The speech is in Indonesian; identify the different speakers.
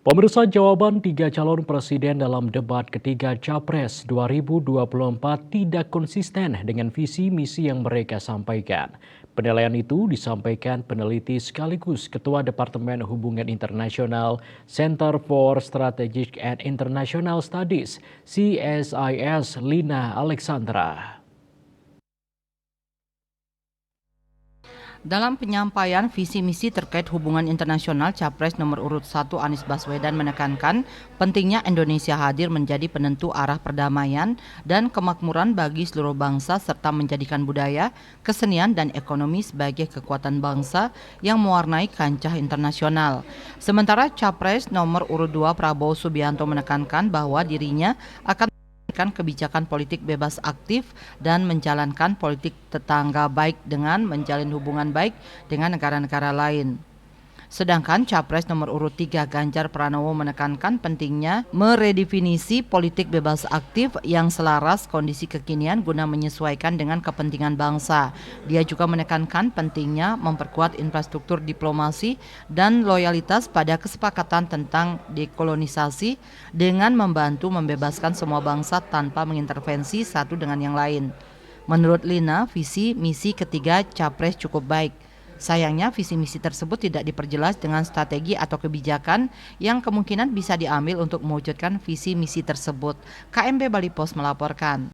Speaker 1: Pemirsa, jawaban tiga calon presiden dalam debat ketiga Capres 2024 tidak konsisten dengan visi misi yang mereka sampaikan. Penilaian itu disampaikan peneliti sekaligus Ketua Departemen Hubungan Internasional Center for Strategic and International Studies (CSIS) Lina Alexandra.
Speaker 2: Dalam penyampaian visi misi terkait hubungan internasional, Capres nomor urut 1 Anies Baswedan menekankan pentingnya Indonesia hadir menjadi penentu arah perdamaian dan kemakmuran bagi seluruh bangsa serta menjadikan budaya, kesenian, dan ekonomi sebagai kekuatan bangsa yang mewarnai kancah internasional. Sementara Capres nomor urut 2 Prabowo Subianto menekankan bahwa dirinya akan kebijakan politik bebas aktif dan menjalankan politik tetangga baik dengan menjalin hubungan baik dengan negara-negara lain. Sedangkan Capres nomor urut 3 Ganjar Pranowo menekankan pentingnya meredefinisi politik bebas aktif yang selaras kondisi kekinian guna menyesuaikan dengan kepentingan bangsa. Dia juga menekankan pentingnya memperkuat infrastruktur diplomasi dan loyalitas pada kesepakatan tentang dekolonisasi dengan membantu membebaskan semua bangsa tanpa mengintervensi satu dengan yang lain. Menurut Lina, visi misi ketiga Capres cukup baik. Sayangnya visi misi tersebut tidak diperjelas dengan strategi atau kebijakan yang kemungkinan bisa diambil untuk mewujudkan visi misi tersebut. KMB Bali Pos melaporkan.